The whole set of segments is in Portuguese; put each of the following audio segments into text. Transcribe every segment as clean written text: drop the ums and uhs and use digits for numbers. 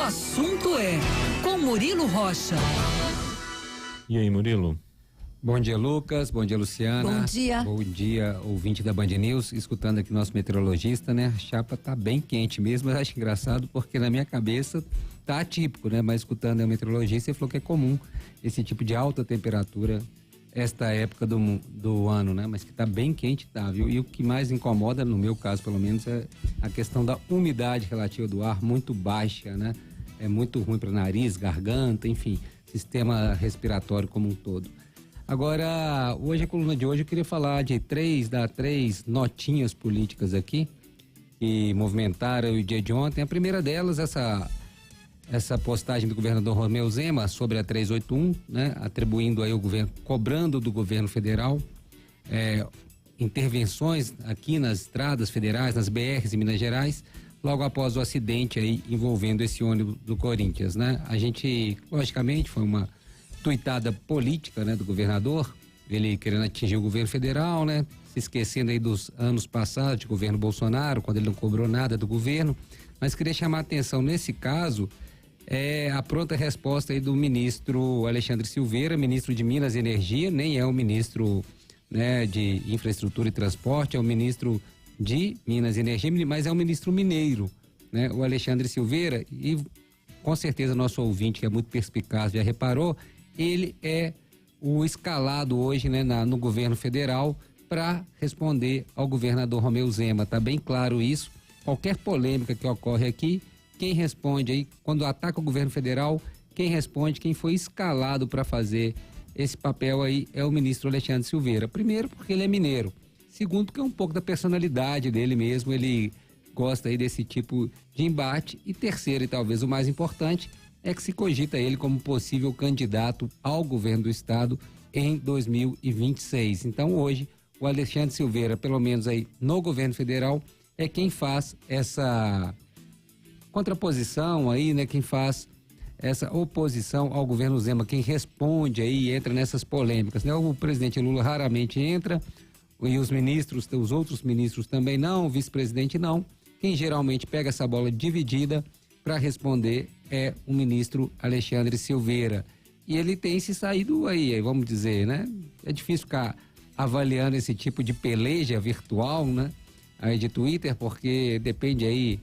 assunto é com Murilo Rocha. E aí, Murilo? Bom dia, Lucas. Bom dia, Luciana. Bom dia. Bom dia, ouvinte da Band News, escutando aqui nosso meteorologista, né? A chapa tá bem quente mesmo, mas acho engraçado porque na minha cabeça tá atípico, né? Mas escutando o meteorologista, ele falou que é comum esse tipo de alta temperatura esta época do ano, né? Mas que tá bem quente, tá, viu? E o que mais incomoda, no meu caso pelo menos, é a questão da umidade relativa do ar muito baixa, né? É muito ruim para nariz, garganta, enfim, sistema respiratório como um todo. Agora, hoje, a coluna de hoje, eu queria falar de três notinhas políticas aqui que movimentaram o dia de ontem. A primeira delas, essa postagem do governador Romeu Zema sobre a 381, né? Atribuindo aí o governo, cobrando do governo federal intervenções aqui nas estradas federais, nas BRs em Minas Gerais, logo após o acidente aí envolvendo esse ônibus do Corinthians, né? A gente, logicamente, foi uma tuitada política, né, do governador, ele querendo atingir o governo federal, né, se esquecendo aí dos anos passados de governo Bolsonaro, quando ele não cobrou nada do governo, mas queria chamar a atenção nesse caso, a pronta resposta aí do ministro Alexandre Silveira, ministro de Minas e Energia, nem é o ministro, né, de Infraestrutura e Transporte, é o ministro de Minas e Energia, mas é um ministro mineiro, né, o Alexandre Silveira, e com certeza nosso ouvinte, que é muito perspicaz, já reparou, ele é o escalado hoje, né, no governo federal para responder ao governador Romeu Zema. Tá bem claro isso. Qualquer polêmica que ocorre aqui, quem responde aí, quando ataca o governo federal, quem responde, quem foi escalado para fazer esse papel aí é o ministro Alexandre Silveira. Primeiro, porque ele é mineiro. Segundo, porque é um pouco da personalidade dele mesmo, ele gosta aí desse tipo de embate. E terceiro, e talvez o mais importante, é que se cogita ele como possível candidato ao governo do estado em 2026. Então hoje o Alexandre Silveira, pelo menos aí no governo federal, é quem faz essa contraposição aí, né? Quem faz essa oposição ao governo Zema, quem responde aí, entra nessas polêmicas, né? O presidente Lula raramente entra e os ministros, os outros ministros também não, o vice-presidente não. Quem geralmente pega essa bola dividida para responder é o ministro Alexandre Silveira. E ele tem se saído aí, vamos dizer, né? É difícil ficar avaliando esse tipo de peleja virtual, né? Aí de Twitter, porque depende aí,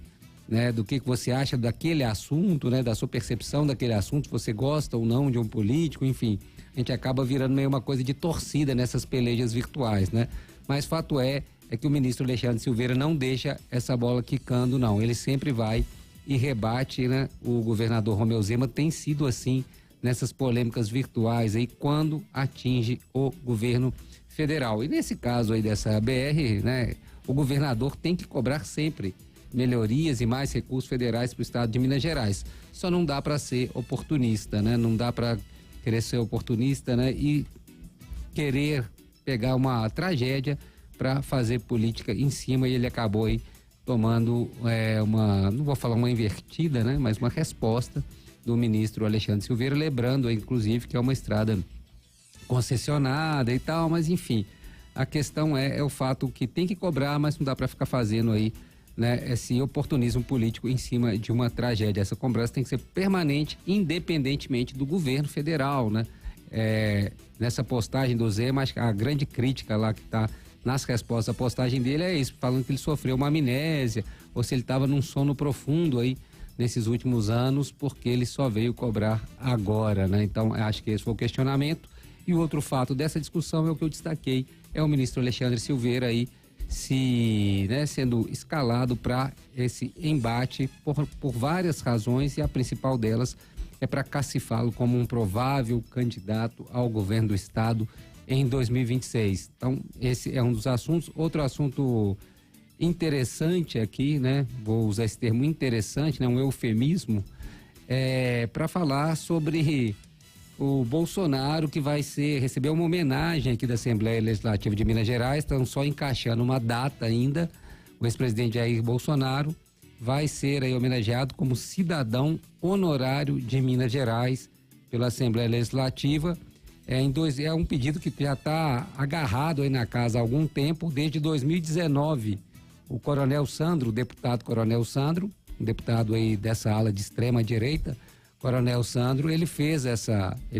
né, do que você acha daquele assunto, né? Da sua percepção daquele assunto, se você gosta ou não de um político, enfim. A gente acaba virando meio uma coisa de torcida nessas pelejas virtuais, né? Mas fato é que o ministro Alexandre Silveira não deixa essa bola quicando, não. Ele sempre vai e rebate, né? O governador Romeu Zema tem sido assim nessas polêmicas virtuais aí quando atinge o governo federal. E nesse caso aí dessa BR, né? O governador tem que cobrar sempre melhorias e mais recursos federais para o estado de Minas Gerais. Só não dá para ser oportunista, né? Não dá para querer ser oportunista, né? E querer pegar uma tragédia para fazer política em cima, e ele acabou aí tomando não vou falar uma invertida, né? Mas uma resposta do ministro Alexandre Silveira, lembrando inclusive que é uma estrada concessionada e tal, mas enfim, a questão é o fato que tem que cobrar, mas não dá para ficar fazendo aí, né, esse oportunismo político em cima de uma tragédia. Essa cobrança tem que ser permanente, independentemente do governo federal, né? Nessa postagem do Zema, acho que a grande crítica lá que está nas respostas à postagem dele é isso, falando que ele sofreu uma amnésia, ou se ele estava num sono profundo aí nesses últimos anos, porque ele só veio cobrar agora, né? Então, acho que esse foi o questionamento. E o outro fato dessa discussão é o que eu destaquei, é o ministro Alexandre Silveira aí sendo escalado para esse embate por várias razões, e a principal delas é para cacifá-lo como um provável candidato ao governo do estado em 2026. Então, esse é um dos assuntos. Outro assunto interessante aqui, né? Vou usar esse termo interessante, né? Um eufemismo, para falar sobre o Bolsonaro, que vai receber uma homenagem aqui da Assembleia Legislativa de Minas Gerais. Estão só encaixando uma data ainda. O ex-presidente Jair Bolsonaro vai ser aí homenageado como cidadão honorário de Minas Gerais pela Assembleia Legislativa. É um pedido que já está agarrado aí na casa há algum tempo, desde 2019. O Coronel Sandro, o deputado Coronel Sandro, um deputado aí dessa ala de extrema direita, Coronel Sandro, ele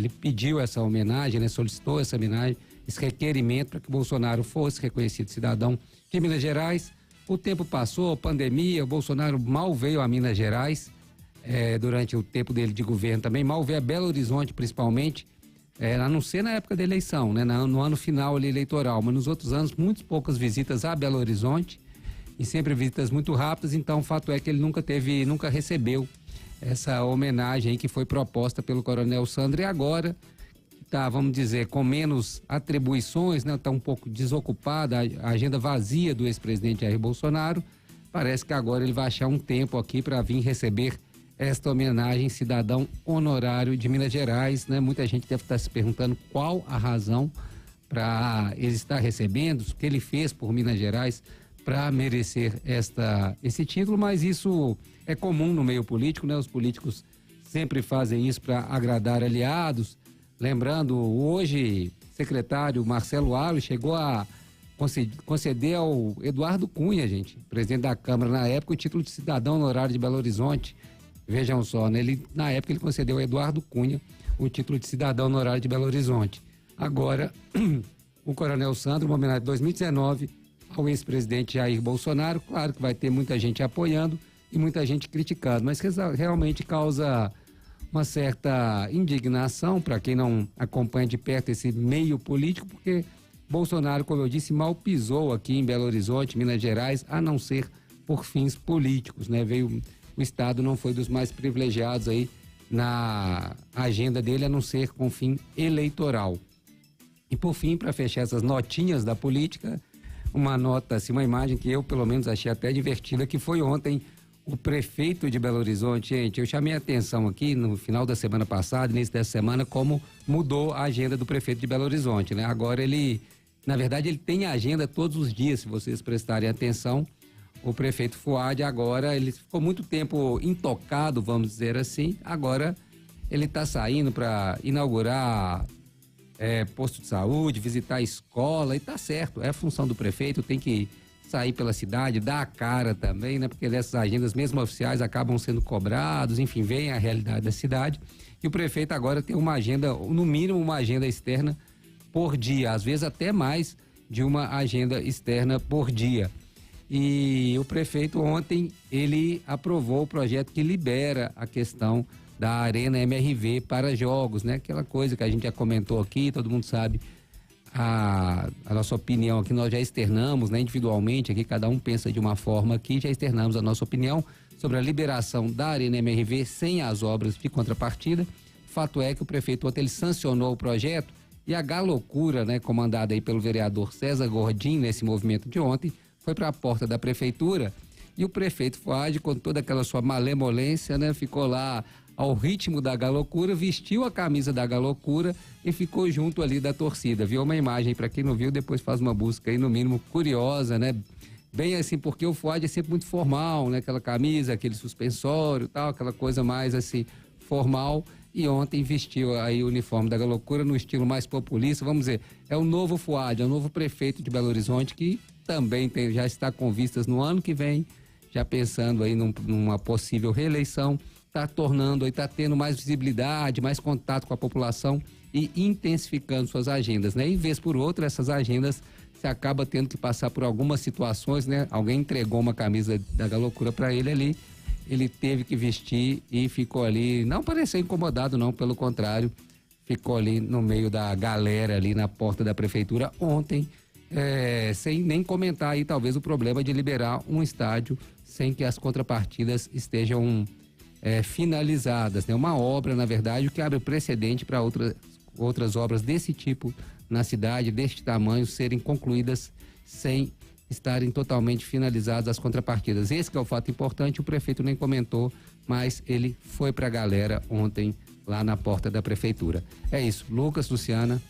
pediu essa homenagem, né, solicitou essa homenagem, esse requerimento para que Bolsonaro fosse reconhecido cidadão de Minas Gerais. O tempo passou, pandemia, o Bolsonaro mal veio a Minas Gerais, durante o tempo dele de governo também, mal veio a Belo Horizonte principalmente, a não ser na época da eleição, né, no ano final ali, eleitoral, mas nos outros anos, muito poucas visitas a Belo Horizonte e sempre visitas muito rápidas, então o fato é que ele nunca recebeu essa homenagem que foi proposta pelo Coronel Sandro e agora está, vamos dizer, com menos atribuições, né? Está um pouco desocupada, a agenda vazia do ex-presidente Jair Bolsonaro. Parece que agora ele vai achar um tempo aqui para vir receber esta homenagem, cidadão honorário de Minas Gerais, né? Muita gente deve estar se perguntando qual a razão para ele estar recebendo, o que ele fez por Minas Gerais para merecer esse título, mas isso é comum no meio político, né? Os políticos sempre fazem isso para agradar aliados. Lembrando, hoje, secretário Marcelo Alves chegou a conceder ao Eduardo Cunha, gente, presidente da Câmara na época, o título de cidadão honorário de Belo Horizonte. Vejam só, né? Na época ele concedeu ao Eduardo Cunha o título de cidadão honorário de Belo Horizonte. Agora, o Coronel Sandro, uma homenagem de 2019 ao ex-presidente Jair Bolsonaro. Claro que vai ter muita gente apoiando e muita gente criticando, mas realmente causa uma certa indignação para quem não acompanha de perto esse meio político, porque Bolsonaro, como eu disse, mal pisou aqui em Belo Horizonte, Minas Gerais, a não ser por fins políticos, né? O Estado não foi dos mais privilegiados aí na agenda dele, a não ser com fim eleitoral. E por fim, para fechar essas notinhas da política, uma nota, assim, uma imagem que eu pelo menos achei até divertida, que foi ontem o prefeito de Belo Horizonte. Gente, eu chamei a atenção aqui no final da semana passada, início dessa semana, como mudou a agenda do prefeito de Belo Horizonte, né? Agora na verdade ele tem a agenda todos os dias, se vocês prestarem atenção. O prefeito Fuad agora, ele ficou muito tempo intocado, vamos dizer assim, agora ele está saindo para inaugurar posto de saúde, visitar a escola, e tá certo, é a função do prefeito, tem que sair pela cidade, dar a cara também, né? Porque essas agendas, mesmo oficiais, acabam sendo cobrados, enfim, vem a realidade da cidade. E o prefeito agora tem uma agenda, no mínimo uma agenda externa por dia, às vezes até mais de uma agenda externa por dia. E o prefeito ontem, ele aprovou o projeto que libera a questão da Arena MRV para jogos, né? Aquela coisa que a gente já comentou aqui, todo mundo sabe a nossa opinião aqui, nós já externamos, né, individualmente aqui, cada um pensa de uma forma aqui, já externamos a nossa opinião sobre a liberação da Arena MRV sem as obras de contrapartida. Fato é que o prefeito ontem ele sancionou o projeto e a galocura, né, comandada aí pelo vereador César Gordim nesse movimento de ontem, foi para a porta da prefeitura e o prefeito Fuad, com toda aquela sua malemolência, né, ficou lá ao ritmo da galocura, vestiu a camisa da galocura e ficou junto ali da torcida. Viu uma imagem, para quem não viu, depois faz uma busca aí, no mínimo curiosa, né? Bem assim, porque o Fuad é sempre muito formal, né? Aquela camisa, aquele suspensório, tal, aquela coisa mais assim formal, e ontem vestiu aí o uniforme da galocura no estilo mais populista, vamos dizer, é o novo Fuad, é o novo prefeito de Belo Horizonte, que também já está com vistas no ano que vem, já pensando aí numa possível reeleição, está tendo mais visibilidade, mais contato com a população e intensificando suas agendas, né? E vez por outra, essas agendas se acaba tendo que passar por algumas situações, né? Alguém entregou uma camisa da galocura para ele ali, ele teve que vestir e ficou ali, não pareceu incomodado não, pelo contrário, ficou ali no meio da galera ali na porta da prefeitura ontem, sem nem comentar aí talvez o problema de liberar um estádio sem que as contrapartidas estejam finalizadas, né? Uma obra, na verdade, o que abre precedente para outras obras desse tipo na cidade, deste tamanho, serem concluídas sem estarem totalmente finalizadas as contrapartidas. Esse que é o fato importante, o prefeito nem comentou, mas ele foi para a galera ontem lá na porta da prefeitura. É isso, Lucas, Luciana.